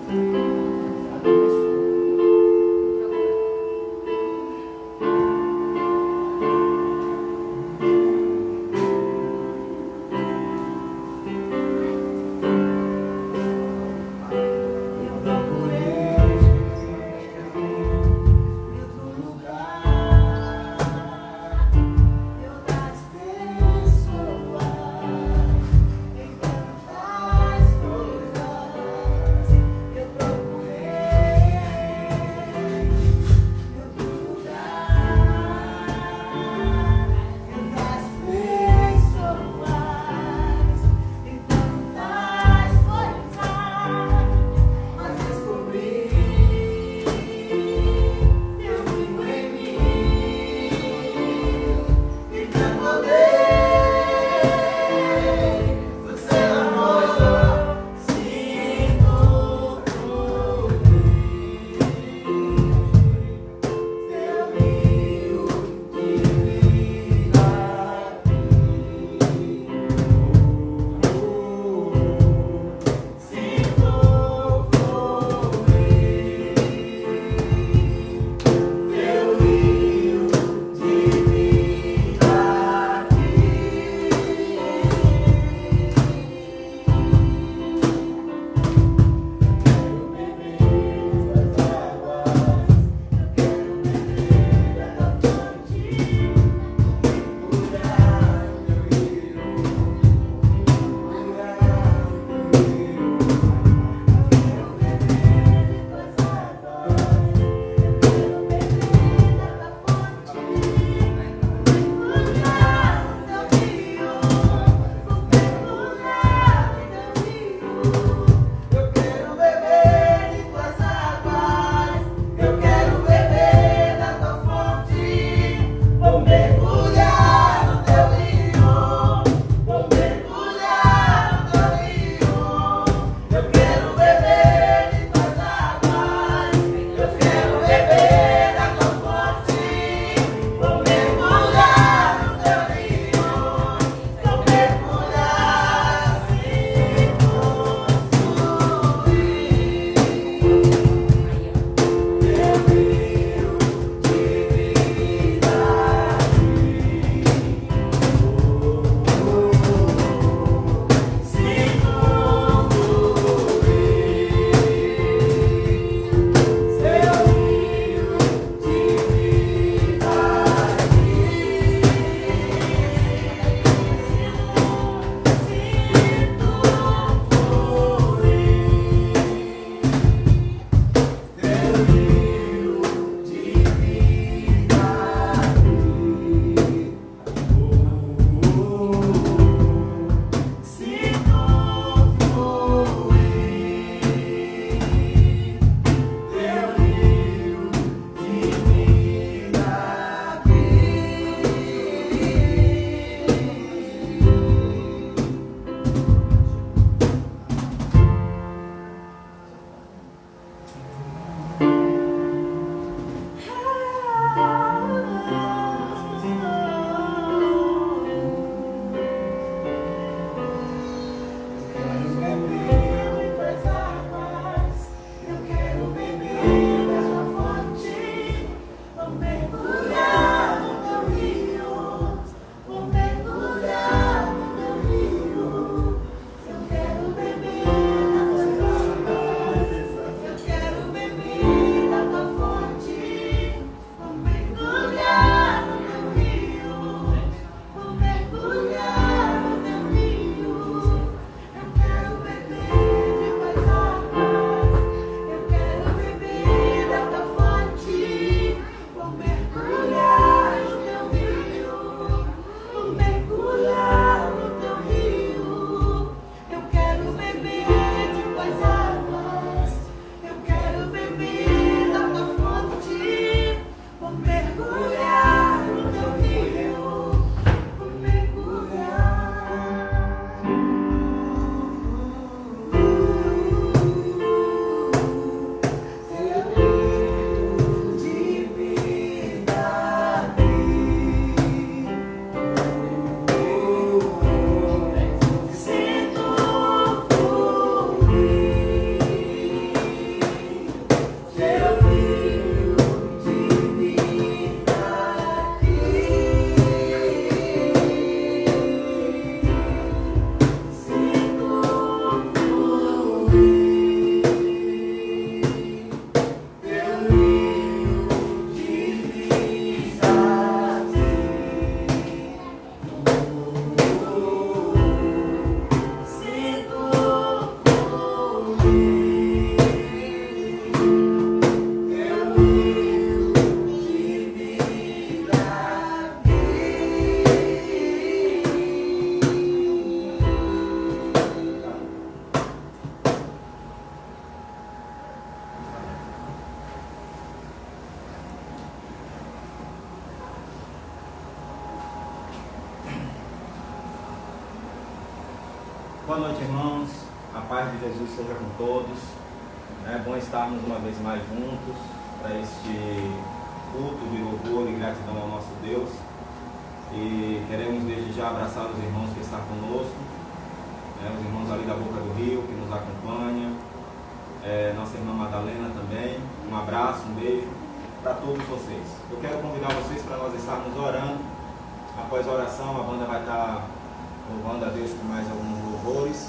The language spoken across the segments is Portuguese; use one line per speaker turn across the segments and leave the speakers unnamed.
Eu Boa noite, irmãos. A paz de Jesus seja com todos. É bom estarmos uma vez mais juntos para este culto de louvor e gratidão ao nosso Deus. E queremos desde já abraçar os irmãos que estão conosco, os irmãos ali da Boca do Rio que nos acompanham, nossa irmã Madalena também. Um abraço, um beijo para todos vocês. Eu quero convidar vocês para nós estarmos orando. Após a oração, a banda vai estar louvando a Deus com mais alguns louvores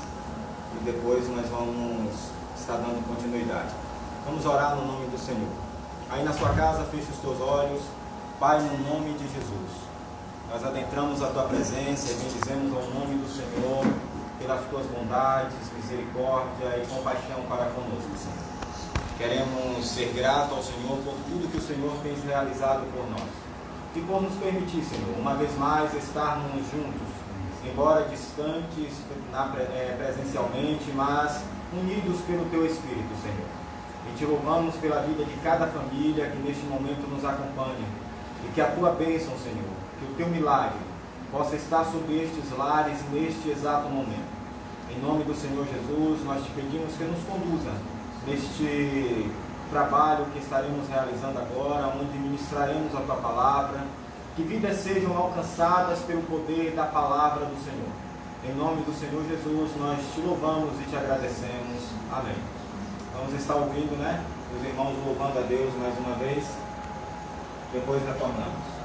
e depois nós vamos estar dando continuidade. Vamos orar no nome do Senhor. Aí na sua casa, feche os teus olhos. Pai, no nome de Jesus, nós adentramos a tua presença e bendizemos ao nome do Senhor pelas tuas bondades, misericórdia e compaixão para conosco, Senhor. Queremos ser gratos ao Senhor por tudo que o Senhor tem realizado por nós e por nos permitir, Senhor, uma vez mais estarmos juntos, embora distantes presencialmente, mas unidos pelo Teu Espírito, Senhor. E Te louvamos pela vida de cada família que neste momento nos acompanha, e que a Tua bênção, Senhor, que o Teu milagre possa estar sobre estes lares neste exato momento. Em nome do Senhor Jesus, nós Te pedimos que nos conduza neste trabalho que estaremos realizando agora, onde ministraremos a Tua palavra. Que vidas sejam alcançadas pelo poder da palavra do Senhor. Em nome do Senhor Jesus, nós Te louvamos e Te agradecemos. Amém. Vamos estar ouvindo, os irmãos louvando a Deus mais uma vez. Depois retornamos.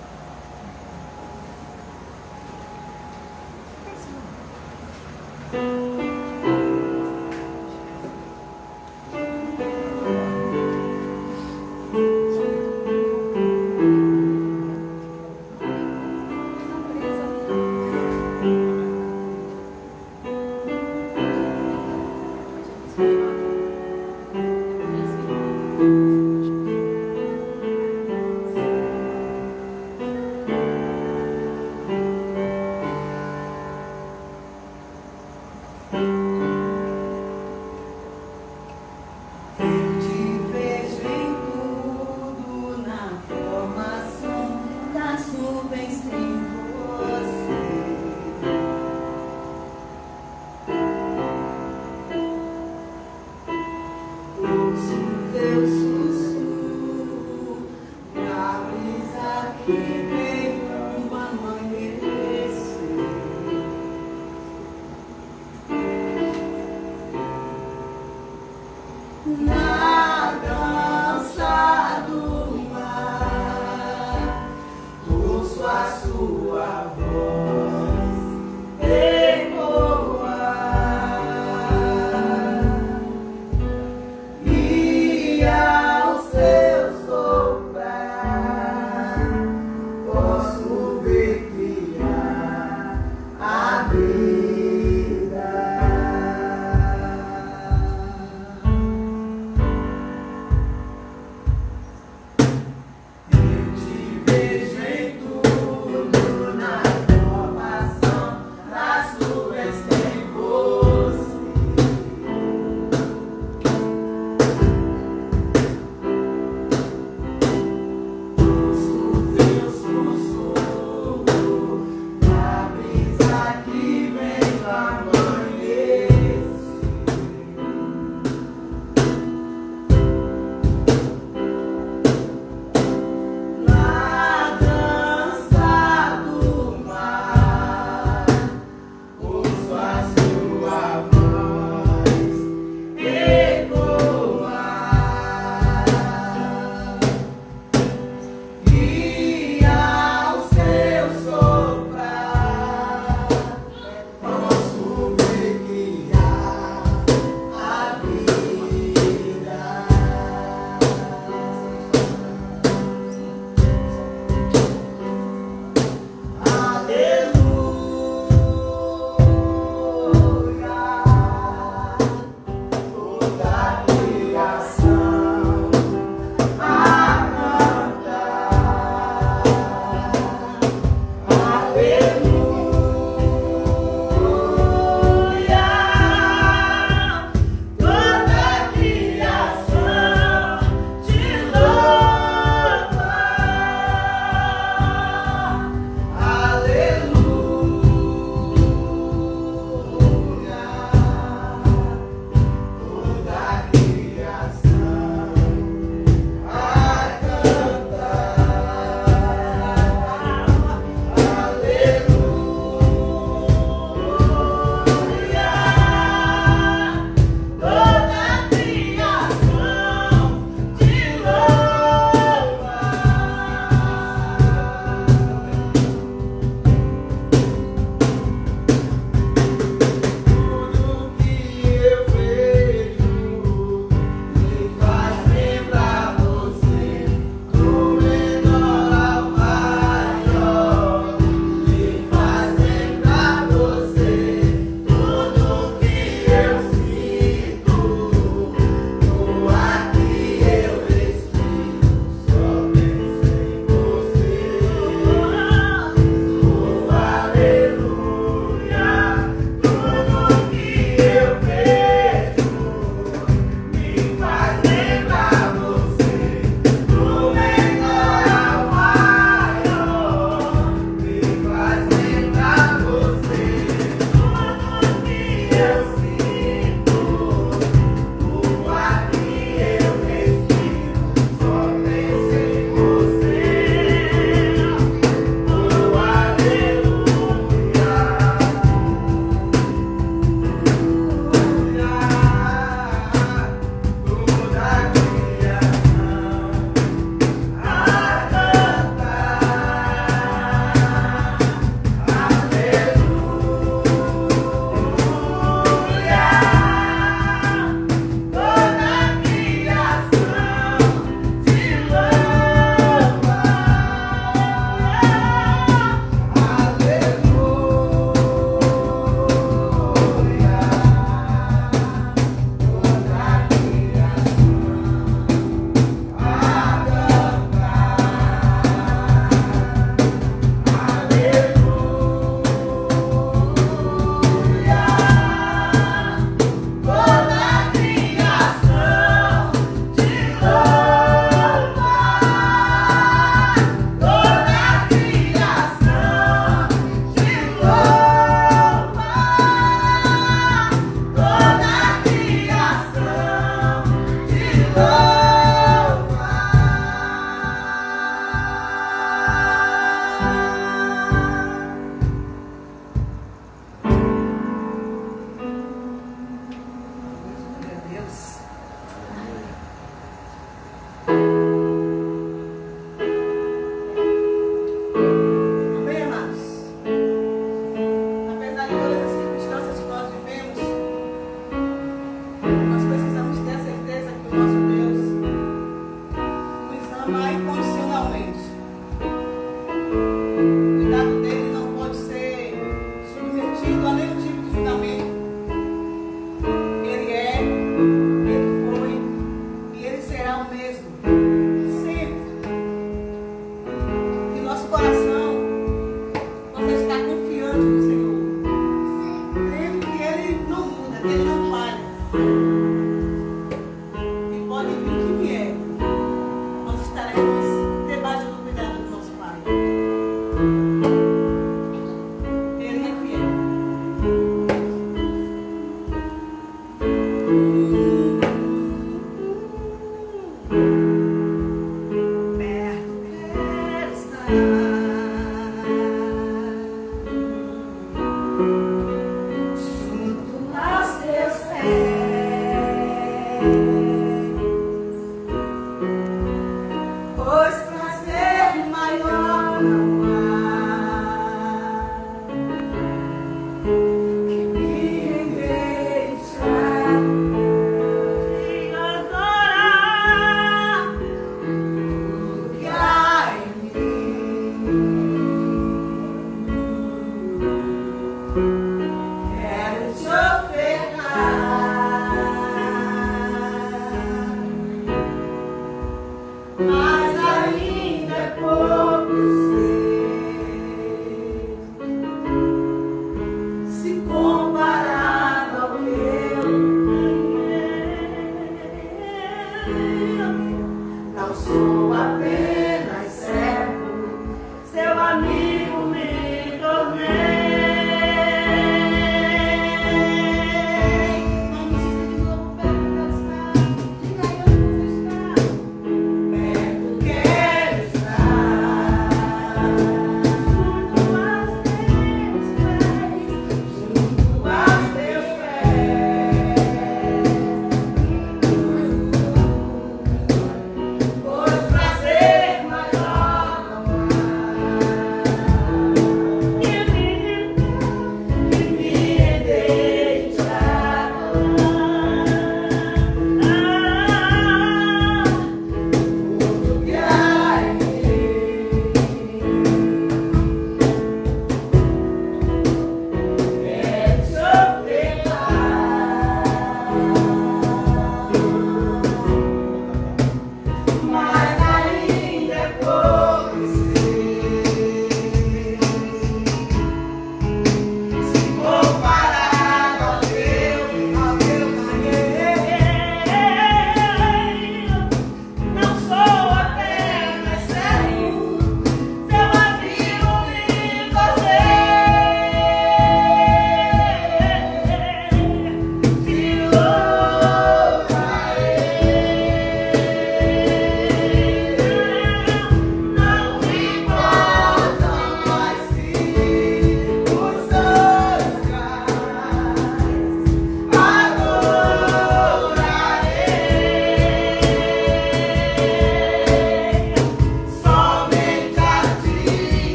Não sou apenas servo, seu amigo me tornei.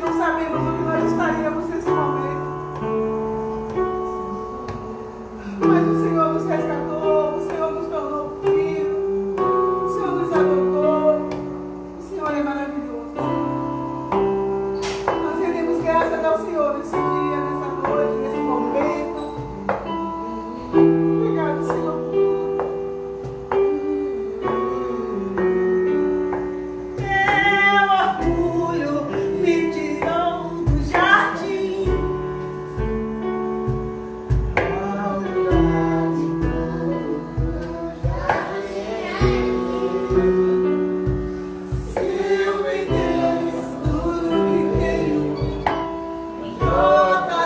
não sabemos onde nós estaríamos nesse momento. Mas o Senhor nos resgatou, o Senhor nos tornou filho, o Senhor nos adotou, o Senhor é maravilhoso. Nós rendemos graças ao Senhor nesse dia, nessa noite, nesse momento. Obrigado, Senhor. Toda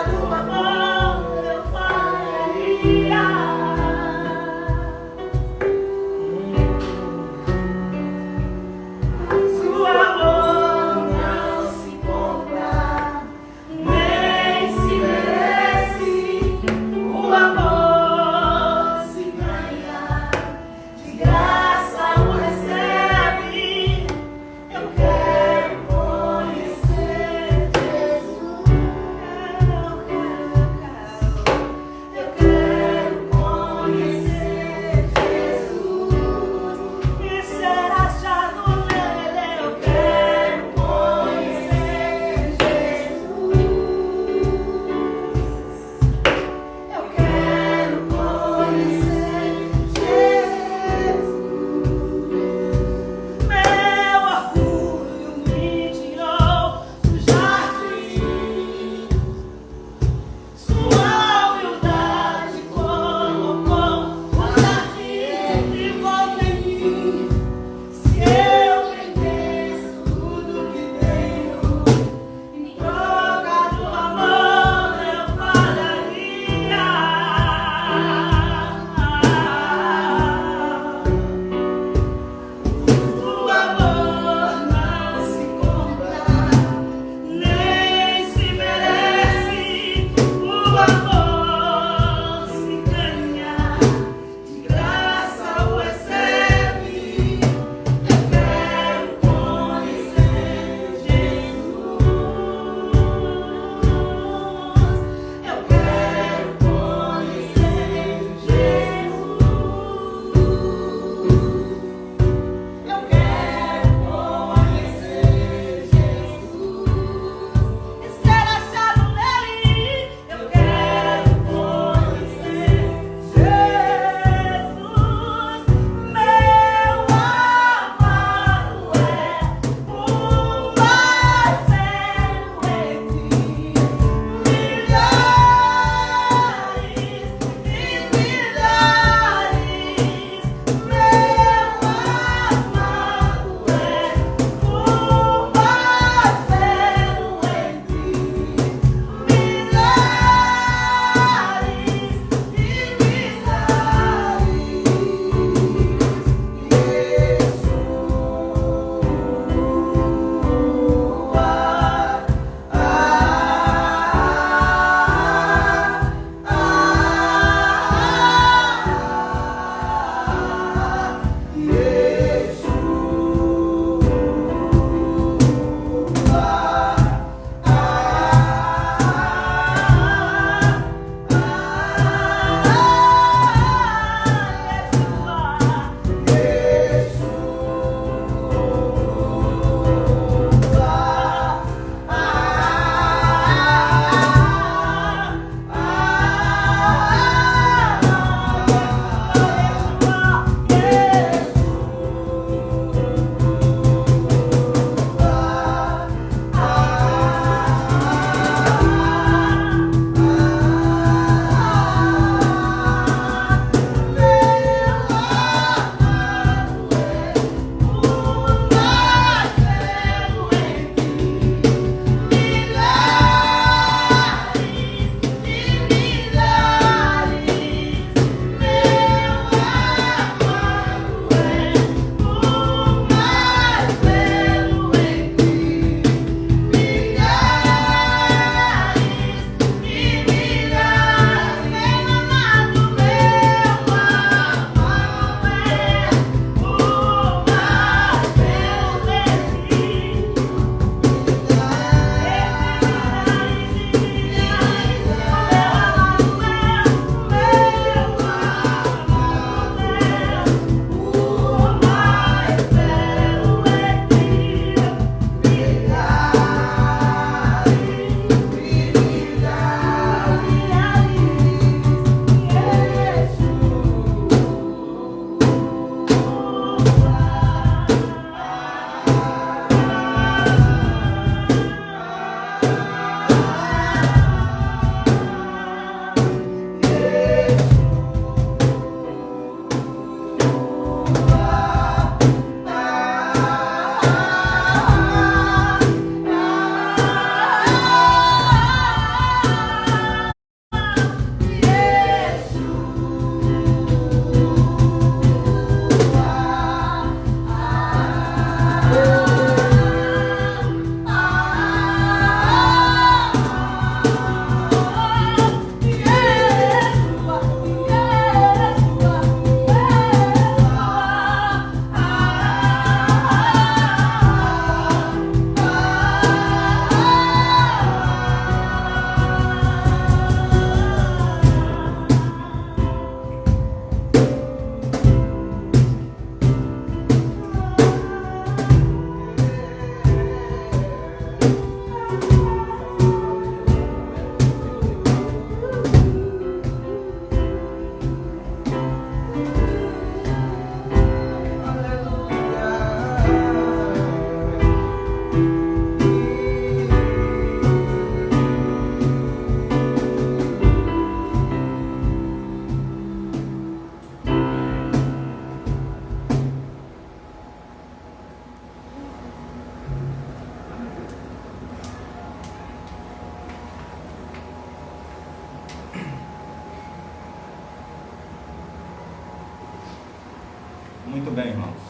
Muito bem, irmãos.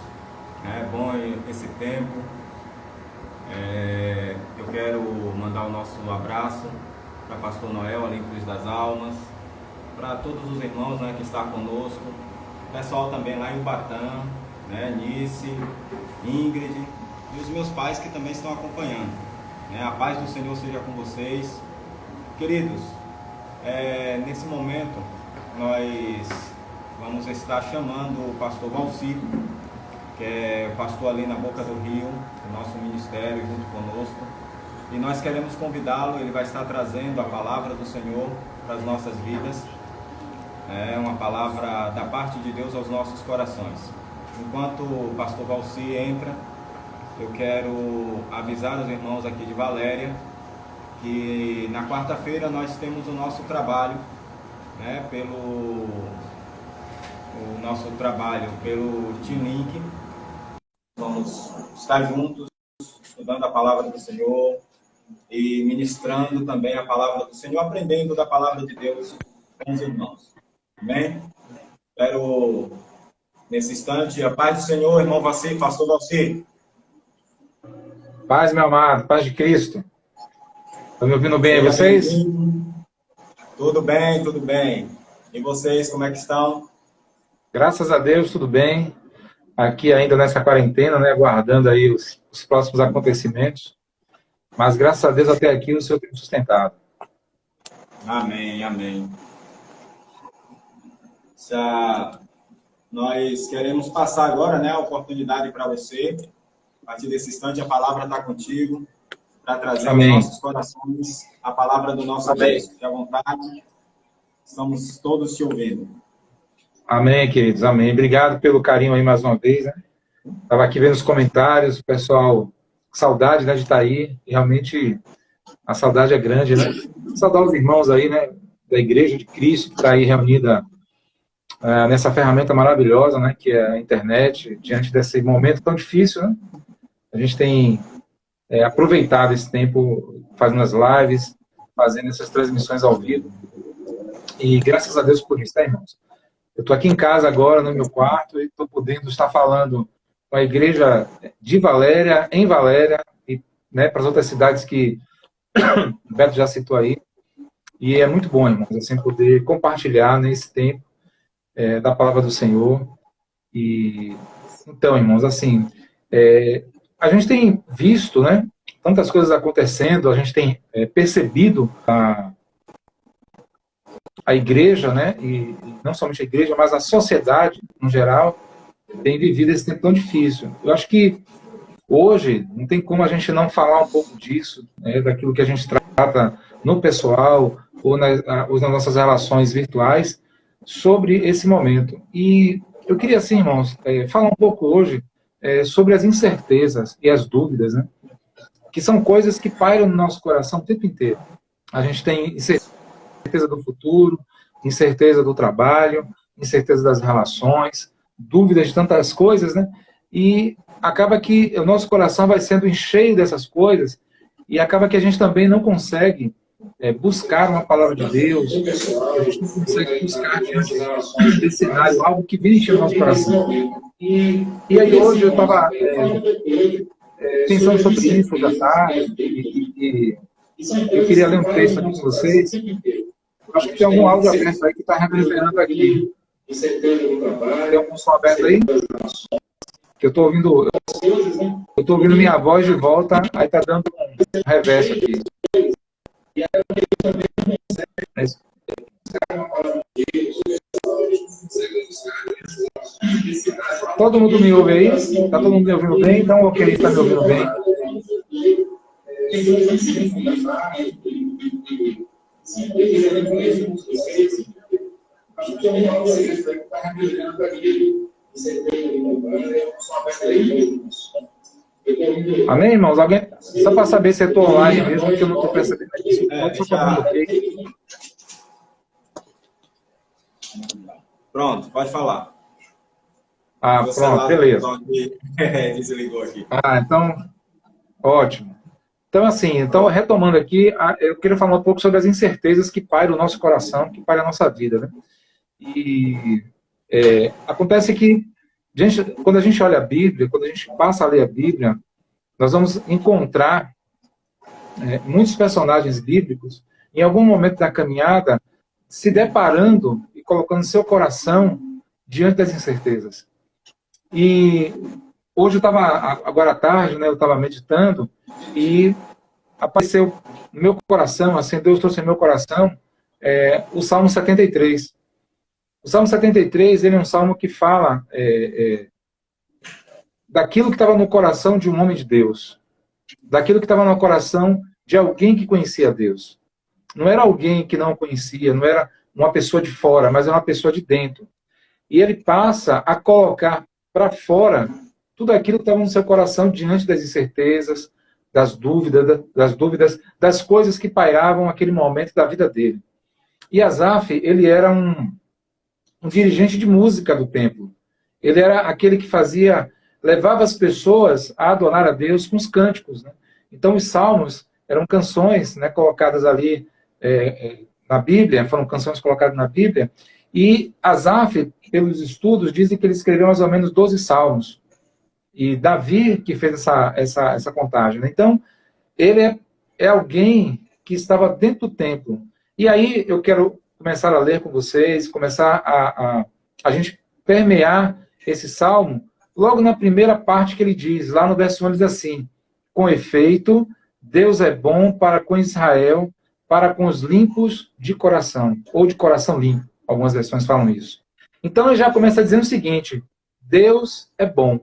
É bom esse tempo. Eu quero mandar o nosso abraço para Pastor Noel, ali em Cruz das Almas, para todos os irmãos, né, que estão conosco, pessoal também lá em Ubatã, né, Nice, Ingrid, e os meus pais que também estão acompanhando. A paz do Senhor seja com vocês. Queridos, nesse momento nós vamos estar chamando o pastor Valci, que é pastor ali na Boca do Rio, do nosso ministério, junto conosco. E nós queremos convidá-lo, ele vai estar trazendo a palavra do Senhor para as nossas vidas. É uma palavra da parte de Deus aos nossos corações. Enquanto o pastor Valci entra, eu quero avisar os irmãos aqui de Valéria que na quarta-feira nós temos o nosso trabalho, né, pelo Team Link. Vamos estar juntos, estudando a palavra do Senhor e ministrando também a palavra do Senhor, aprendendo da palavra de Deus com os irmãos. Amém? Espero, nesse instante, a paz do Senhor, irmão Valci, pastor Valci.
Paz, meu amado, paz de Cristo. Estão me ouvindo bem aí, vocês?
Tudo bem, tudo bem. E vocês, como é que estão?
Graças a Deus, tudo bem. Aqui ainda nessa quarentena, né, aguardando aí os próximos acontecimentos. Mas graças a Deus até aqui o Senhor tem me sustentado.
Amém, amém. Nós queremos passar agora, né, a oportunidade para você. A partir desse instante, a palavra está contigo, para trazer aos nossos corações a palavra do nosso Deus. Fique à vontade, estamos todos te ouvindo.
Amém, queridos, amém. Obrigado pelo carinho aí mais uma vez, né? Estava aqui vendo os comentários, o pessoal, saudade, né, de estar aí. Realmente, a saudade é grande, né? Saudar os irmãos aí, né, da Igreja de Cristo, que está aí reunida nessa ferramenta maravilhosa, né, que é a internet, diante desse momento tão difícil, né? A gente tem aproveitado esse tempo fazendo as lives, fazendo essas transmissões ao vivo. E graças a Deus por isso, tá, irmãos? Eu estou aqui em casa agora, no meu quarto, e estou podendo estar falando com a igreja de Valéria, em Valéria, e, né, para as outras cidades que o Beto já citou aí. E é muito bom, irmãos, assim, poder compartilhar nesse tempo da palavra do Senhor. E então, irmãos, assim, a gente tem visto, né, tantas coisas acontecendo, a gente tem percebido a igreja, né, e não somente a igreja, mas a sociedade, no geral, tem vivido esse tempo tão difícil. Eu acho que hoje não tem como a gente não falar um pouco disso, né, daquilo que a gente trata no pessoal ou nas nossas relações virtuais, sobre esse momento. E eu queria, assim, irmãos, falar um pouco hoje sobre as incertezas e as dúvidas, né, que são coisas que pairam no nosso coração o tempo inteiro. A gente tem incerteza do futuro, incerteza do trabalho, incerteza das relações, dúvidas de tantas coisas, né? E acaba que o nosso coração vai sendo cheio dessas coisas e acaba que a gente também não consegue buscar uma palavra de Deus, a gente não consegue buscar diante desse cenário algo que vem encher o nosso coração. E aí hoje eu estava pensando sobre isso já tarde e eu queria ler um texto aqui com vocês. Acho que tem algum áudio aberto aí que está reverberando aqui. Tem algum som aberto aí? Que eu estou ouvindo minha voz de volta, aí está dando um reverso aqui. Todo mundo me ouve aí? Está todo mundo me ouvindo bem? Então, ok, está me ouvindo bem. Amém, irmãos? Alguém? Só para saber se eu estou online mesmo, porque eu não estou percebendo isso.
Pronto, pode falar.
Pronto, beleza.
Desligou aqui.
Então, ótimo. Então, assim, retomando aqui, eu queria falar um pouco sobre as incertezas que pairam o nosso coração, que pairam a nossa vida, né? E acontece que Quando a gente olha a Bíblia, quando a gente passa a ler a Bíblia, nós vamos encontrar muitos personagens bíblicos, em algum momento da caminhada, se deparando e colocando seu coração diante das incertezas. E hoje eu estava, agora à tarde, né, eu estava meditando e apareceu no meu coração, assim, Deus trouxe no meu coração o Salmo 73. O Salmo 73, ele é um salmo que fala daquilo que estava no coração de um homem de Deus, daquilo que estava no coração de alguém que conhecia Deus. Não era alguém que não conhecia, não era uma pessoa de fora, mas era uma pessoa de dentro. E ele passa a colocar para fora tudo aquilo que estava no seu coração diante das incertezas, das dúvidas, das coisas que pairavam naquele momento da vida dele. E Asaf, ele era um dirigente de música do templo. Ele era aquele que levava as pessoas a adorar a Deus com os cânticos, né? Então os salmos eram canções, né, colocadas ali na Bíblia, foram canções colocadas na Bíblia, e Asaf, pelos estudos, dizem que ele escreveu mais ou menos 12 salmos. E Davi que fez essa contagem, né? Então, ele é alguém que estava dentro do templo. E aí eu quero começar a ler com vocês, começar a gente permear esse salmo, logo na primeira parte que ele diz, lá no verso 1, ele diz assim: com efeito, Deus é bom para com Israel, para com os limpos de coração, ou de coração limpo. Algumas versões falam isso. Então ele já começa dizendo o seguinte: Deus é bom.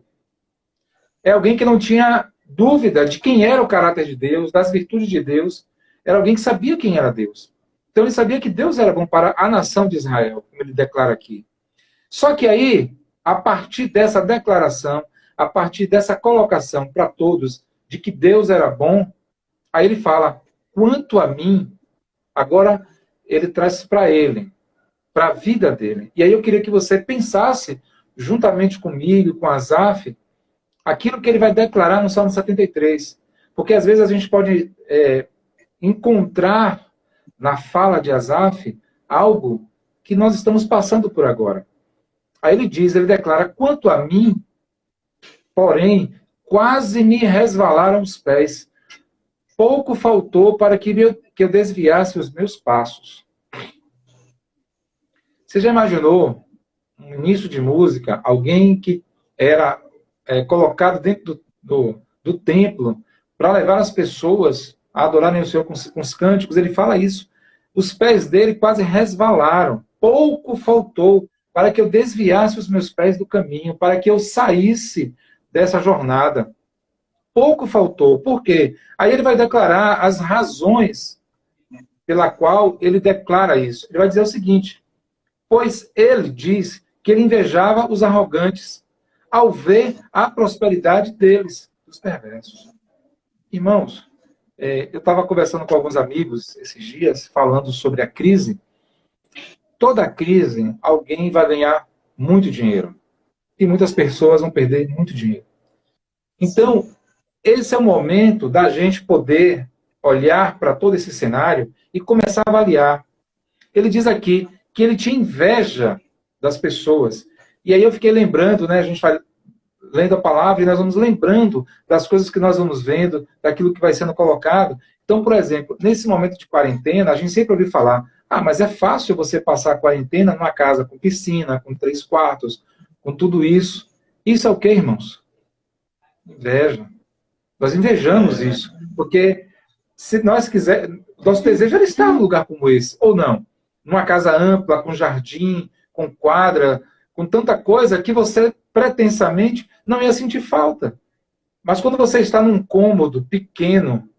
É alguém que não tinha dúvida de quem era o caráter de Deus, das virtudes de Deus. Era alguém que sabia quem era Deus. Então ele sabia que Deus era bom para a nação de Israel, como ele declara aqui. Só que aí, a partir dessa declaração, a partir dessa colocação para todos de que Deus era bom, aí ele fala: quanto a mim, agora ele traz para ele, para a vida dele. E aí eu queria que você pensasse, juntamente comigo, com Asaf, aquilo que ele vai declarar no Salmo 73. Porque às vezes a gente pode encontrar na fala de Asaf algo que nós estamos passando por agora. Aí ele declara: quanto a mim, porém, quase me resvalaram os pés. Pouco faltou para que eu desviasse os meus passos. Você já imaginou, no início de música, alguém que era colocado dentro do templo para levar as pessoas a adorarem o Senhor com os cânticos? Ele fala isso. Os pés dele quase resvalaram. Pouco faltou para que eu desviasse os meus pés do caminho, para que eu saísse dessa jornada. Pouco faltou. Por quê? Aí ele vai declarar as razões pela qual ele declara isso. Ele vai dizer o seguinte: pois ele diz que ele invejava os arrogantes ao ver a prosperidade deles, dos perversos. Irmãos, eu estava conversando com alguns amigos esses dias, falando sobre a crise. Toda crise, alguém vai ganhar muito dinheiro. E muitas pessoas vão perder muito dinheiro. Então, esse é o momento da gente poder olhar para todo esse cenário e começar a avaliar. Ele diz aqui que ele tinha inveja das pessoas. E aí eu fiquei lembrando, né, a gente vai lendo a palavra e nós vamos lembrando das coisas que nós vamos vendo, daquilo que vai sendo colocado. Então, por exemplo, nesse momento de quarentena, a gente sempre ouviu falar: mas é fácil você passar a quarentena numa casa com piscina, com 3 quartos, com tudo isso. Isso é o quê, irmãos? Inveja. Nós invejamos isso, porque se nós quisermos, nosso desejo era estar num lugar como esse, ou não. Numa casa ampla, com jardim, com quadra, com tanta coisa que você pretensamente não ia sentir falta. Mas quando você está num cômodo pequeno,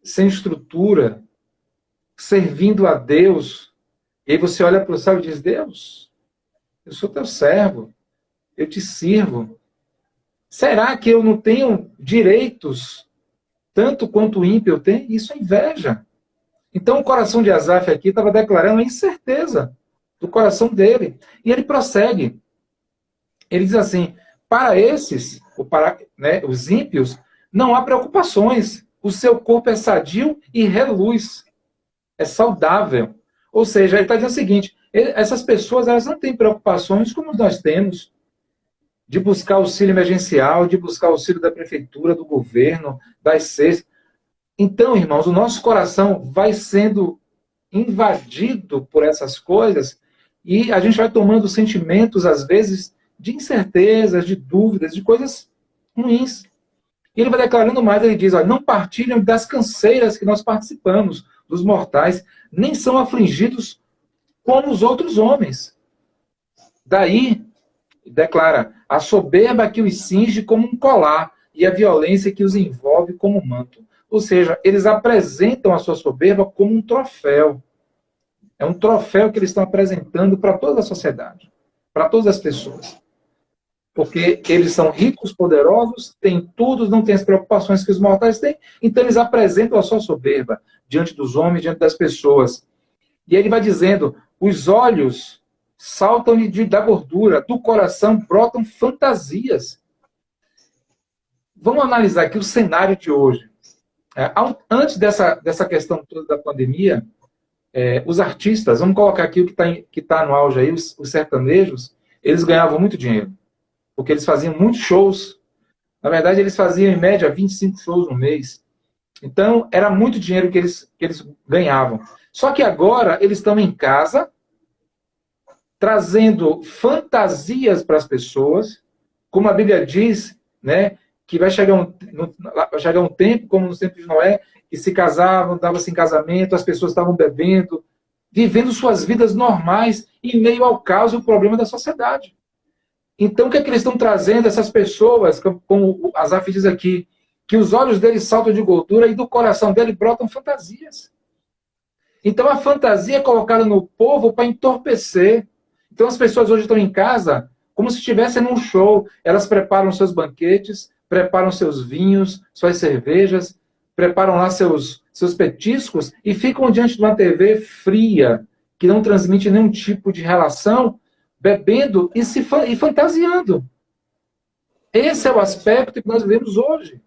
sem estrutura, servindo a Deus, e aí você olha para o céu e diz: Deus, eu sou teu servo, eu te sirvo. Será que eu não tenho direitos tanto quanto o ímpio tem? Isso é inveja. Então o coração de Asaf aqui estava declarando a incerteza do coração dele. E ele prossegue. Ele diz assim: para esses, ou para os ímpios, não há preocupações. O seu corpo é sadio e reluz. É saudável. Ou seja, ele está dizendo o seguinte: essas pessoas, elas não têm preocupações como nós temos. de buscar auxílio emergencial, de buscar auxílio da prefeitura, do governo, das cestas. Então, irmãos, o nosso coração vai sendo invadido por essas coisas e a gente vai tomando sentimentos, às vezes, de incertezas, de dúvidas, de coisas ruins. E ele vai declarando mais, ele diz, olha, não partilham das canseiras que nós participamos, dos mortais, nem são afligidos como os outros homens. Daí, declara, a soberba que os cinge como um colar e a violência que os envolve como um manto. Ou seja, eles apresentam a sua soberba como um troféu. É um troféu que eles estão apresentando para toda a sociedade, para todas as pessoas. Porque eles são ricos, poderosos, têm tudo, não têm as preocupações que os mortais têm, então eles apresentam a sua soberba diante dos homens, diante das pessoas. E ele vai dizendo, os olhos saltam-lhe da gordura, do coração brotam fantasias. Vamos analisar aqui o cenário de hoje. Antes dessa questão toda da pandemia, os artistas, vamos colocar aqui o que tá no auge aí, os sertanejos, eles ganhavam muito dinheiro. Porque eles faziam muitos shows. Na verdade, eles faziam, em média, 25 shows no mês. Então, era muito dinheiro que eles ganhavam. Só que agora, eles estão em casa, trazendo fantasias para as pessoas, como a Bíblia diz, né, que vai chegar um tempo, como no tempo de Noé, que se casavam, dava-se em casamento, as pessoas estavam bebendo, vivendo suas vidas normais, em meio ao caos e ao problema da sociedade. Então, o que é que eles estão trazendo? Essas pessoas, como Asaf diz aqui, que os olhos deles saltam de gordura e do coração dele brotam fantasias. Então, a fantasia é colocada no povo para entorpecer. Então, as pessoas hoje estão em casa como se estivessem num show. Elas preparam seus banquetes, preparam seus vinhos, suas cervejas, preparam lá seus petiscos e ficam diante de uma TV fria, que não transmite nenhum tipo de relação, bebendo e fantasiando. Esse é o aspecto que nós vivemos hoje.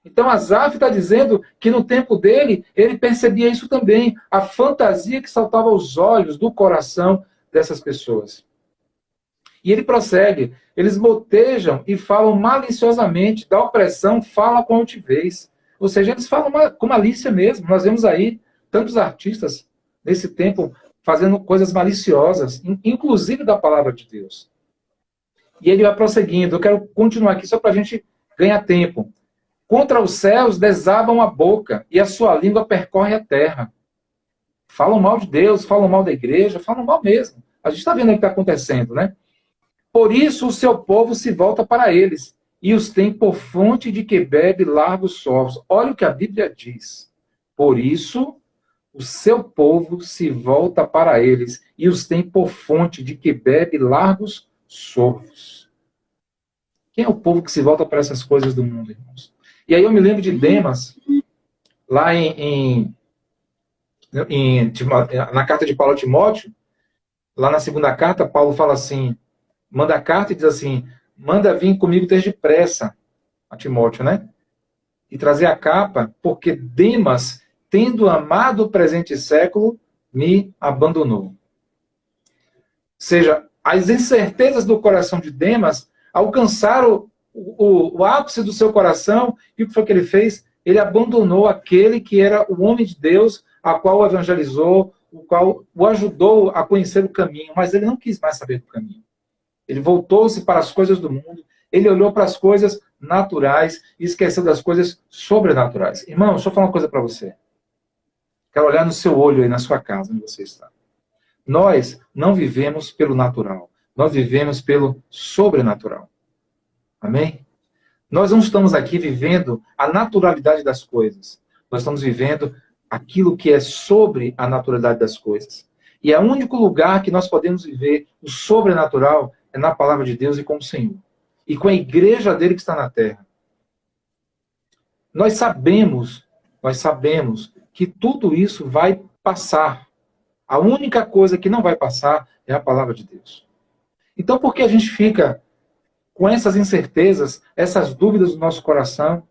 Então, Asaf está dizendo que no tempo dele, ele percebia isso também, a fantasia que saltava aos olhos, do coração dessas pessoas. E ele prossegue, eles motejam e falam maliciosamente, da opressão fala com altivez. Ou seja, eles falam com malícia mesmo. Nós vemos aí tantos artistas nesse tempo fazendo coisas maliciosas, inclusive da palavra de Deus. E ele vai prosseguindo. Eu quero continuar aqui só para a gente ganhar tempo. Contra os céus desabam a boca e a sua língua percorre a terra. Falam mal de Deus, falam mal da igreja, falam mal mesmo. A gente está vendo o que está acontecendo, né? Por isso o seu povo se volta para eles e os tem por fonte de que bebe largos sorvos. Olha o que a Bíblia diz. Por isso o seu povo se volta para eles e os tem por fonte de que bebe largos sorvos. Quem é o povo que se volta para essas coisas do mundo, irmãos? E aí eu me lembro de Demas, lá na carta de Paulo a Timóteo, lá na segunda carta, Paulo fala assim, manda a carta e diz assim, manda vir comigo desde depressa, a Timóteo, né? E trazer a capa, porque Demas, tendo amado o presente século, me abandonou. Ou seja, as incertezas do coração de Demas alcançaram o ápice do seu coração, e o que foi que ele fez? Ele abandonou aquele que era o homem de Deus, a qual o evangelizou, o qual o ajudou a conhecer o caminho, mas ele não quis mais saber do caminho. Ele voltou-se para as coisas do mundo, ele olhou para as coisas naturais e esqueceu das coisas sobrenaturais. Irmão, deixa eu falar uma coisa para você. Quero olhar no seu olho aí, na sua casa, onde você está. Nós não vivemos pelo natural, nós vivemos pelo sobrenatural. Amém? Nós não estamos aqui vivendo a naturalidade das coisas. Nós estamos vivendo aquilo que é sobre a naturalidade das coisas. E é o único lugar que nós podemos viver o sobrenatural é na palavra de Deus e com o Senhor. E com a igreja dele que está na terra. Nós sabemos que tudo isso vai passar. A única coisa que não vai passar é a palavra de Deus. Então, por que a gente fica com essas incertezas, essas dúvidas do nosso coração,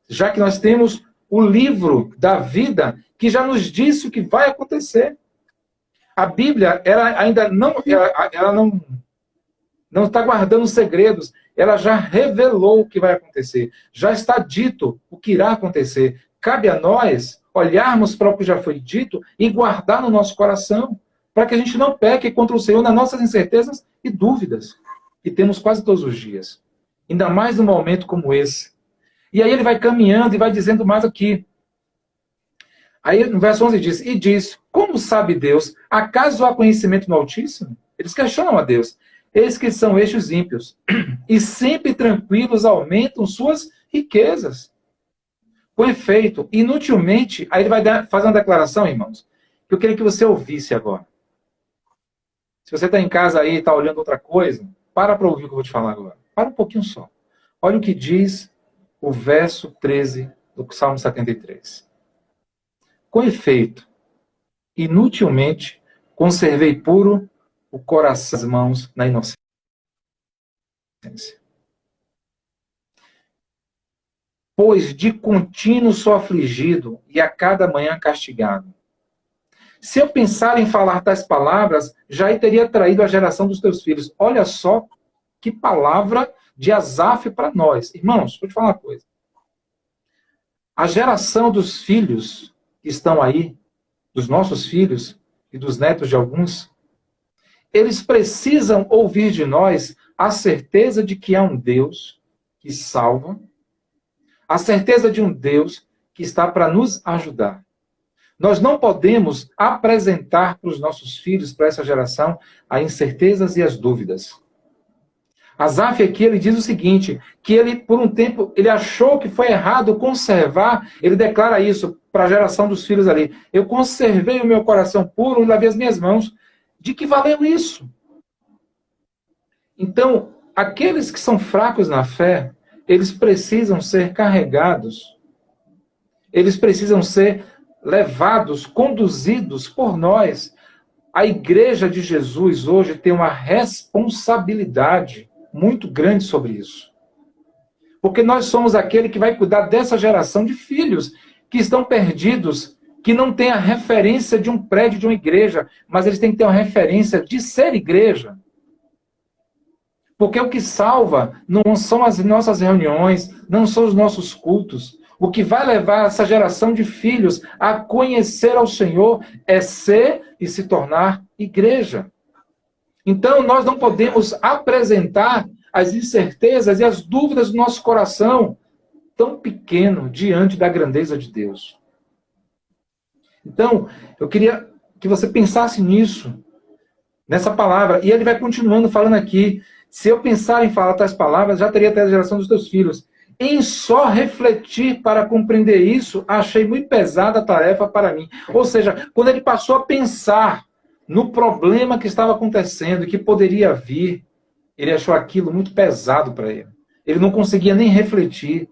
já que nós temos o livro da vida que já nos disse o que vai acontecer? A Bíblia, ela ainda não está guardando segredos. ela já revelou o que vai acontecer. Já está dito o que irá acontecer. Cabe a nós olharmos para o que já foi dito e guardar no nosso coração, para que a gente não peque contra o Senhor nas nossas incertezas e dúvidas, que temos quase todos os dias. Ainda mais num momento como esse. E aí ele vai caminhando e vai dizendo mais aqui. Aí no verso 11 diz, e diz, como sabe Deus? Acaso há conhecimento no Altíssimo? Eles questionam a Deus. Eis que são estes ímpios, e sempre tranquilos aumentam suas riquezas. Com efeito, inutilmente, aí ele vai fazer uma declaração, irmãos, que eu queria que você ouvisse agora. Se você está em casa aí e está olhando outra coisa, para ouvir o que eu vou te falar agora. Para um pouquinho só. Olha o que diz o verso 13 do Salmo 73. Com efeito, inutilmente conservei puro o coração das mãos na inocência. Pois de contínuo sou afligido e a cada manhã castigado. Se eu pensar em falar tais palavras, já teria traído a geração dos teus filhos. Olha só que palavra de Asaf para nós. Irmãos, vou te falar uma coisa. A geração dos filhos que estão aí, dos nossos filhos e dos netos de alguns, eles precisam ouvir de nós a certeza de que há um Deus que salva, a certeza de um Deus que está para nos ajudar. Nós não podemos apresentar para os nossos filhos, para essa geração, as incertezas e as dúvidas. Asaf aqui, ele diz o seguinte, que ele, por um tempo, ele achou que foi errado conservar, ele declara isso para a geração dos filhos ali. Eu conservei o meu coração puro e lavei as minhas mãos. De que valeu isso? Então, aqueles que são fracos na fé, eles precisam ser carregados, eles precisam ser levados, conduzidos por nós. A igreja de Jesus hoje tem uma responsabilidade muito grande sobre isso. Porque nós somos aquele que vai cuidar dessa geração de filhos que estão perdidos, que não tem a referência de um prédio, de uma igreja, mas eles têm que ter uma referência de ser igreja. Porque o que salva não são as nossas reuniões, não são os nossos cultos. O que vai levar essa geração de filhos a conhecer ao Senhor é ser e se tornar igreja. Então, nós não podemos apresentar as incertezas e as dúvidas do nosso coração tão pequeno diante da grandeza de Deus. Então, eu queria que você pensasse nisso, nessa palavra. E ele vai continuando falando aqui, se eu pensar em falar tais palavras, já teria até a geração dos teus filhos. Em só refletir para compreender isso, achei muito pesada a tarefa para mim. Ou seja, quando ele passou a pensar no problema que estava acontecendo, que poderia vir, ele achou aquilo muito pesado para ele. Ele não conseguia nem refletir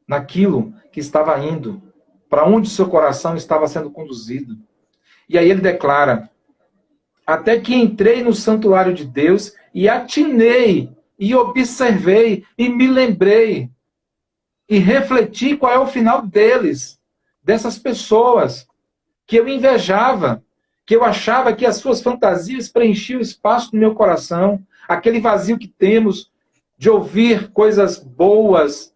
naquilo que estava indo, para onde seu coração estava sendo conduzido. E aí ele declara, até que entrei no santuário de Deus e atinei, e observei, e me lembrei, e refleti qual é o final deles, dessas pessoas que eu invejava, que eu achava que as suas fantasias preenchiam o espaço do meu coração, aquele vazio que temos de ouvir coisas boas,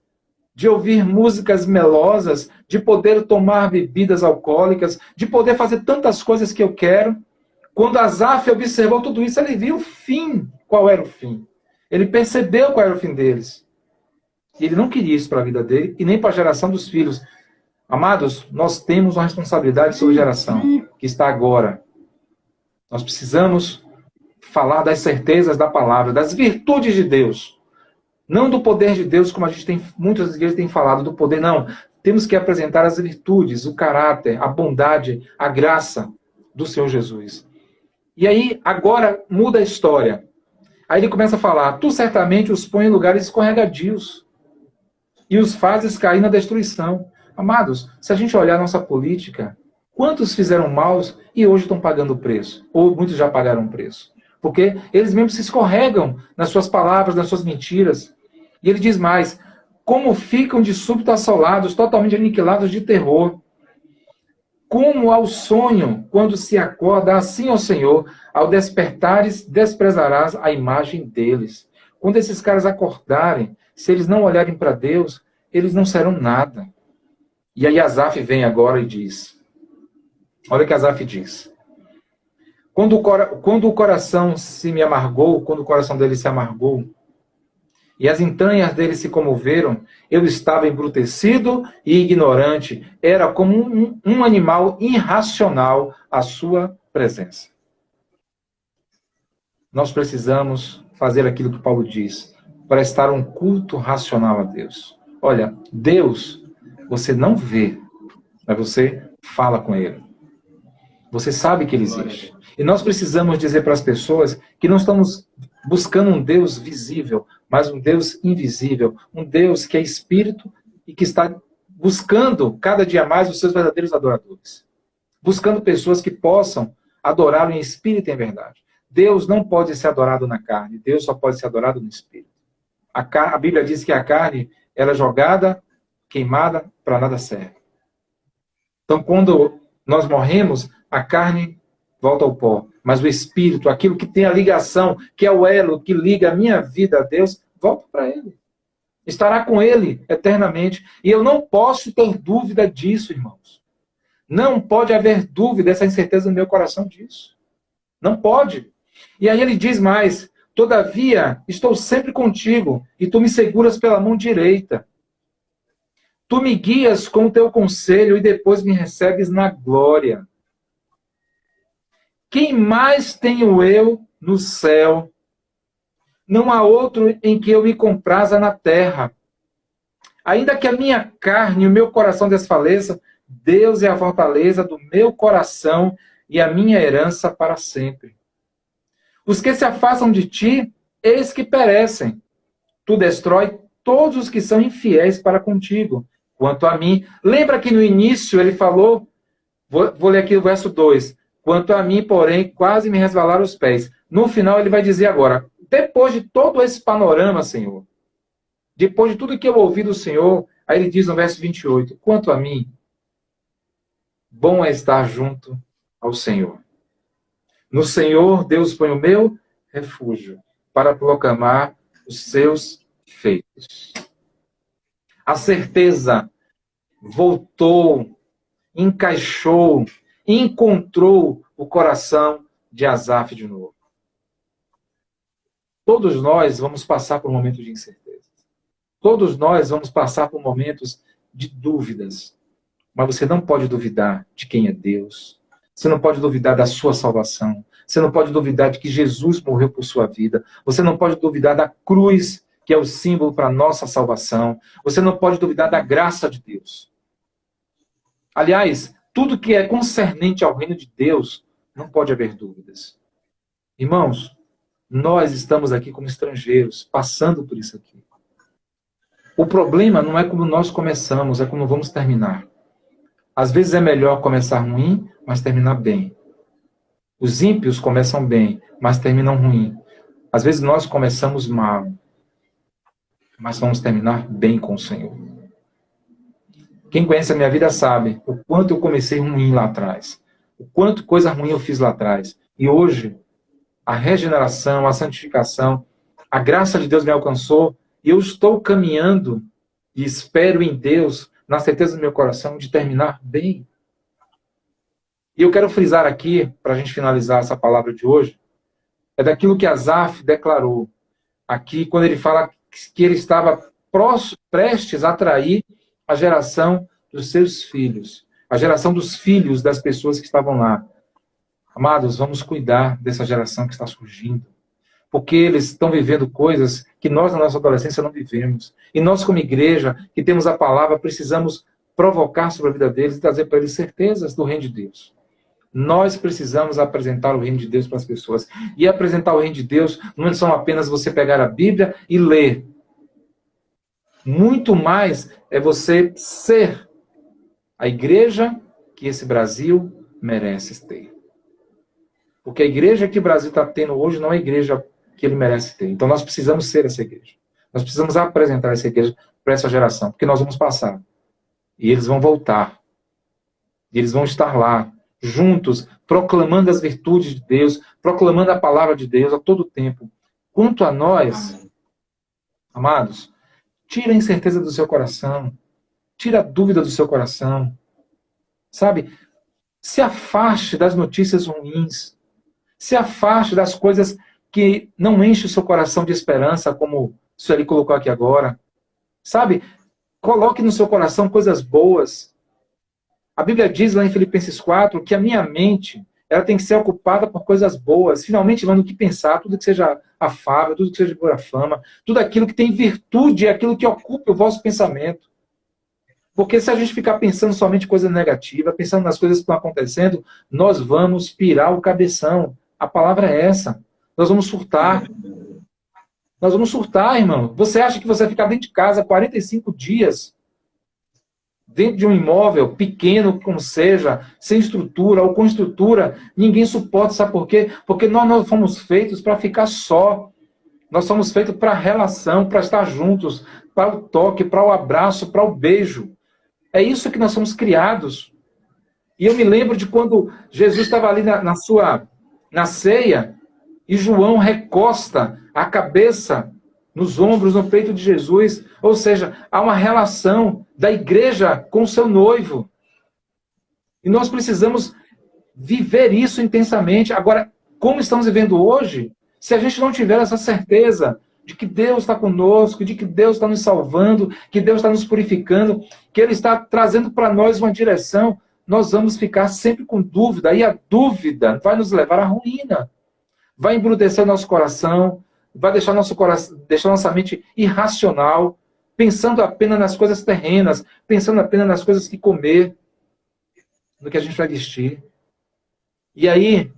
de ouvir músicas melosas, de poder tomar bebidas alcoólicas, de poder fazer tantas coisas que eu quero. Quando Asaf observou tudo isso, ele viu o fim. Qual era o fim? Ele percebeu qual era o fim deles. E ele não queria isso para a vida dele e nem para a geração dos filhos. Amados, nós temos uma responsabilidade sobre a geração que está agora. Nós precisamos falar das certezas da palavra, das virtudes de Deus. Não do poder de Deus, como a gente tem, muitas igrejas têm falado do poder, não. Temos que apresentar as virtudes, o caráter, a bondade, a graça do Senhor Jesus. E aí, agora, muda a história. Aí ele começa a falar, tu certamente os põe em lugares escorregadios e os fazes cair na destruição. Amados, se a gente olhar a nossa política, quantos fizeram mal e hoje estão pagando o preço? Ou muitos já pagaram o preço. Porque eles mesmos se escorregam nas suas palavras, nas suas mentiras. E ele diz mais, como ficam de súbito assolados, totalmente aniquilados de terror. Como ao sonho, quando se acorda, assim ao Senhor, ao despertares, desprezarás a imagem deles. Quando esses caras acordarem, se eles não olharem para Deus, eles não serão nada. E aí Asaf vem agora e diz, olha o que Asaf diz. Quando o coração se me amargou, quando o coração dele se amargou, e as entranhas dele se comoveram, eu estava embrutecido e ignorante, era como um animal irracional à sua presença. Nós precisamos fazer aquilo que Paulo diz, prestar um culto racional a Deus. Olha, Deus, você não vê, mas você fala com Ele. Você sabe que Ele existe. E nós precisamos dizer para as pessoas que não estamos buscando um Deus visível, mas um Deus invisível, um Deus que é espírito e que está buscando cada dia mais os seus verdadeiros adoradores. Buscando pessoas que possam adorá-lo em espírito e em verdade. Deus não pode ser adorado na carne, Deus só pode ser adorado no espírito. A Bíblia diz que a carne, ela é jogada, queimada, para nada serve. Então, quando nós morremos, a carne volta ao pó. Mas o espírito, aquilo que tem a ligação, que é o elo que liga a minha vida a Deus, volta para Ele. Estará com Ele eternamente. E eu não posso ter dúvida disso, irmãos. Não pode haver dúvida, essa incerteza no meu coração disso. Não pode. E aí ele diz mais, todavia, estou sempre contigo, e tu me seguras pela mão direita. Tu me guias com o teu conselho, e depois me recebes na glória. Quem mais tenho eu no céu? Não há outro em que eu me compraza na terra. Ainda que a minha carne e o meu coração desfaleçam, Deus é a fortaleza do meu coração e a minha herança para sempre. Os que se afastam de ti, eis que perecem. Tu destrói todos os que são infiéis para contigo. Quanto a mim, lembra que no início ele falou, vou ler aqui o verso 2, quanto a mim, porém, quase me resvalaram os pés. No final ele vai dizer agora, depois de todo esse panorama, Senhor, depois de tudo que eu ouvi do Senhor, aí ele diz no verso 28, quanto a mim, bom é estar junto ao Senhor. No Senhor, Deus põe o meu refúgio para proclamar os seus feitos. A certeza voltou, encaixou, encontrou o coração de Asaf de novo. Todos nós vamos passar por um momento de incerteza. Todos nós vamos passar por momentos de dúvidas. Mas você não pode duvidar de quem é Deus. Você não pode duvidar da sua salvação. Você não pode duvidar de que Jesus morreu por sua vida. Você não pode duvidar da cruz, que é o símbolo para a nossa salvação. Você não pode duvidar da graça de Deus. Aliás, tudo que é concernente ao reino de Deus, não pode haver dúvidas. Irmãos, nós estamos aqui como estrangeiros, passando por isso aqui. O problema não é como nós começamos, é como vamos terminar. Às vezes é melhor começar ruim, mas terminar bem. Os ímpios começam bem, mas terminam ruim. Às vezes nós começamos mal, mas vamos terminar bem com o Senhor. Quem conhece a minha vida sabe o quanto eu comecei ruim lá atrás. O quanto coisa ruim eu fiz lá atrás. E hoje, a regeneração, a santificação, a graça de Deus me alcançou e eu estou caminhando e espero em Deus, na certeza do meu coração, de terminar bem. E eu quero frisar aqui, para a gente finalizar essa palavra de hoje, é daquilo que Asaf declarou aqui, quando ele fala que ele estava prestes a atrair a geração dos seus filhos, a geração dos filhos das pessoas que estavam lá. Amados, vamos cuidar dessa geração que está surgindo, porque eles estão vivendo coisas que nós, na nossa adolescência, não vivemos. E nós, como igreja, que temos a palavra, precisamos provocar sobre a vida deles e trazer para eles certezas do reino de Deus. Nós precisamos apresentar o reino de Deus para as pessoas. E apresentar o reino de Deus não é só apenas você pegar a Bíblia e ler. Muito mais é você ser a igreja que esse Brasil merece ter. Porque a igreja que o Brasil está tendo hoje não é a igreja que ele merece ter. Então nós precisamos ser essa igreja. Nós precisamos apresentar essa igreja para essa geração. Porque nós vamos passar. E eles vão voltar. E eles vão estar lá, juntos, proclamando as virtudes de Deus, proclamando a palavra de Deus a todo tempo. Quanto a nós, Amados, tira a incerteza do seu coração. Tira a dúvida do seu coração. Sabe? Se afaste das notícias ruins. Se afaste das coisas que não enchem o seu coração de esperança, como o Sueli colocou aqui agora. Sabe? Coloque no seu coração coisas boas. A Bíblia diz lá em Filipenses 4 que a minha mente ela tem que ser ocupada por coisas boas. Finalmente, no que pensar, tudo que seja afável, tudo que seja de boa fama, tudo aquilo que tem virtude, é aquilo que ocupe o vosso pensamento. Porque se a gente ficar pensando somente coisa negativa, pensando nas coisas que estão acontecendo, nós vamos pirar o cabeção. A palavra é essa. Nós vamos surtar. Nós vamos surtar, irmão. Você acha que você vai ficar dentro de casa 45 dias, dentro de um imóvel, pequeno como seja, sem estrutura ou com estrutura, ninguém suporta, sabe por quê? Porque nós não fomos feitos para ficar só. Nós somos feitos para a relação, para estar juntos, para o toque, para o abraço, para o beijo. É isso que nós somos criados. E eu me lembro de quando Jesus estava ali na ceia, e João recosta a cabeça nos ombros, no peito de Jesus. Ou seja, há uma relação da igreja com o seu noivo. E nós precisamos viver isso intensamente. Agora, como estamos vivendo hoje, se a gente não tiver essa certeza de que Deus está conosco, de que Deus está nos salvando, que Deus está nos purificando, que Ele está trazendo para nós uma direção, nós vamos ficar sempre com dúvida. E a dúvida vai nos levar à ruína. Vai embrutecer o nosso coração, vai deixar nossa mente irracional, pensando apenas nas coisas terrenas, pensando apenas nas coisas que comer, no que a gente vai vestir. E aí,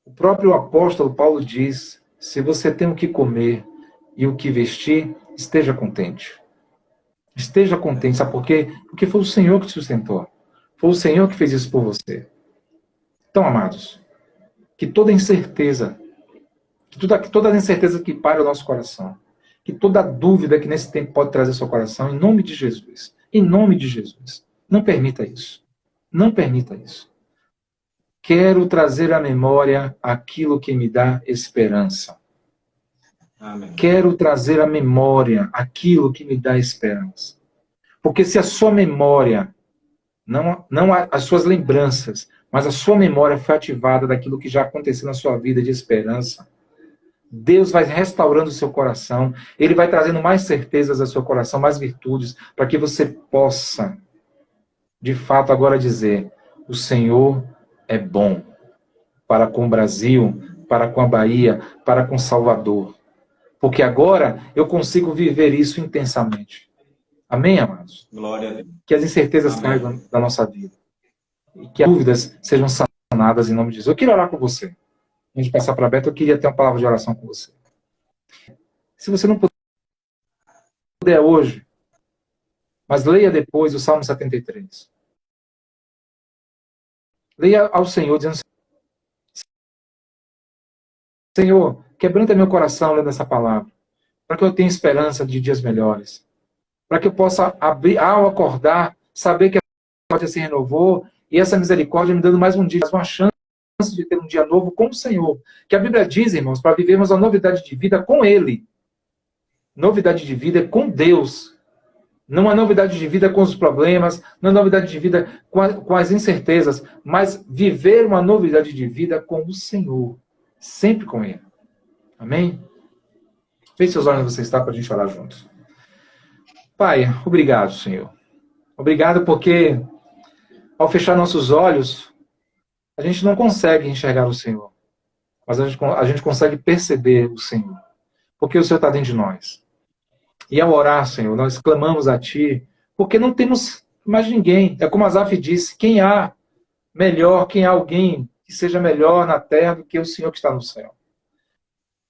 o próprio apóstolo Paulo diz, se você tem o que comer e o que vestir, esteja contente. Esteja contente, sabe por quê? Porque foi o Senhor que te sustentou. Foi o Senhor que fez isso por você. Então, amados, que toda incerteza, toda a incerteza que paira o nosso coração, que toda dúvida que nesse tempo pode trazer ao seu coração, em nome de Jesus, não permita isso. Não permita isso. Quero trazer à memória aquilo que me dá esperança.
Amém.
Quero trazer à memória aquilo que me dá esperança. Porque se a sua memória, não as suas lembranças, mas a sua memória foi ativada daquilo que já aconteceu na sua vida de esperança, Deus vai restaurando o seu coração, Ele vai trazendo mais certezas ao seu coração, mais virtudes, para que você possa, de fato, agora dizer, o Senhor é bom para com o Brasil, para com a Bahia, para com Salvador. Porque agora eu consigo viver isso intensamente. Amém, amados?
Glória a Deus.
Que as incertezas saiam da nossa vida. E que as dúvidas sejam sanadas em nome de Jesus. Eu queria orar com você. Antes de passar para a Beta, eu queria ter uma palavra de oração com você. Se você não puder hoje, mas leia depois o Salmo 73. Leia ao Senhor, dizendo: Senhor, quebranta meu coração lendo essa palavra, para que eu tenha esperança de dias melhores. Para que eu possa abrir, ao acordar, saber que a misericórdia se renovou e essa misericórdia me dando mais um dia, mais uma chance de ter um dia novo com o Senhor. Que a Bíblia diz, irmãos, para vivermos uma novidade de vida com Ele. Novidade de vida com Deus. Não uma novidade de vida com os problemas, não uma novidade de vida com as incertezas, mas viver uma novidade de vida com o Senhor. Sempre com Ele. Amém? Feche seus olhos onde você está para a gente orar juntos. Pai, obrigado, Senhor. Obrigado porque, ao fechar nossos olhos, a gente não consegue enxergar o Senhor. Mas a gente consegue perceber o Senhor. Porque o Senhor está dentro de nós. E ao orar, Senhor, nós clamamos a Ti, porque não temos mais ninguém. É como Asaf disse, quem há alguém que seja melhor na terra do que o Senhor que está no céu.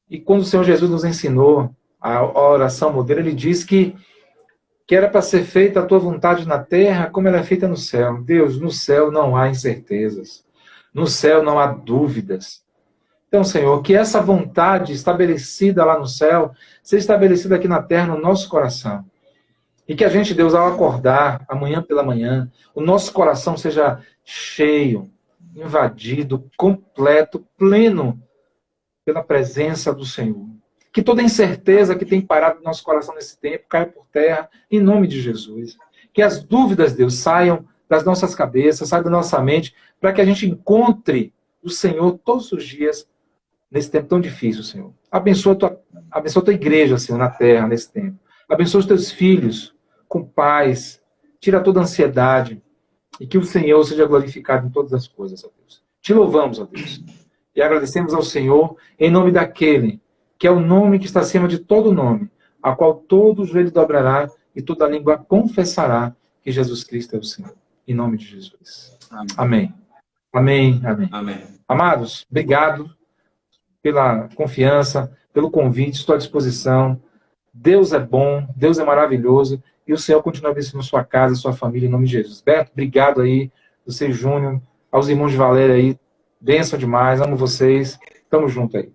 E quando o Senhor Jesus nos ensinou a oração modelo, Ele diz que era para ser feita a Tua vontade na terra como ela é feita no céu. Deus, no céu não há incertezas. No céu não há dúvidas. Então, Senhor, que essa vontade estabelecida lá no céu seja estabelecida aqui na terra, no nosso coração. E que a gente, Deus, ao acordar, amanhã pela manhã, o nosso coração seja cheio, invadido, completo, pleno, pela presença do Senhor. Que toda incerteza que tem parado no nosso coração nesse tempo caia por terra, em nome de Jesus. Que as dúvidas, Deus, saiam das nossas cabeças, saiam da nossa mente, para que a gente encontre o Senhor todos os dias, nesse tempo tão difícil, Senhor. Abençoa a tua igreja, Senhor, na terra, nesse tempo. Abençoa os teus filhos com paz. Tira toda a ansiedade. E que o Senhor seja glorificado em todas as coisas, ó Deus. Te louvamos, ó Deus. E agradecemos ao Senhor em nome daquele que é o nome que está acima de todo nome, a qual todo joelho dobrará e toda língua confessará que Jesus Cristo é o Senhor. Em nome de Jesus. Amém. Amém. Amém.
Amém.
Amados, obrigado pela confiança, pelo convite, estou à disposição. Deus é bom, Deus é maravilhoso, e o Senhor continua abençoando sua casa, sua família, em nome de Jesus. Beto, obrigado aí, você, Júnior, aos irmãos de Valéria aí, bênção demais, amo vocês, tamo junto aí.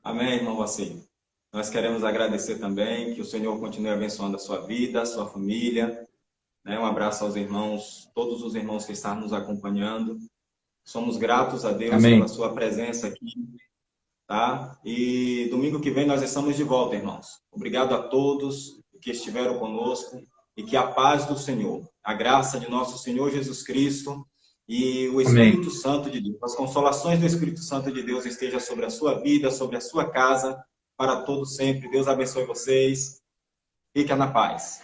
Amém, irmão Vacim. Nós queremos agradecer também, que o Senhor continue abençoando a sua vida, a sua família. Um abraço aos irmãos, todos os irmãos que estão nos acompanhando. Somos gratos a Deus
Amém.
pela sua presença aqui. Tá? E domingo que vem nós estamos de volta, irmãos. Obrigado a todos que estiveram conosco e que a paz do Senhor, a graça de nosso Senhor Jesus Cristo e o Espírito Santo de Deus, as consolações do Espírito Santo de Deus esteja sobre a sua vida, sobre a sua casa, para todos sempre. Deus abençoe vocês. Fiquem na paz.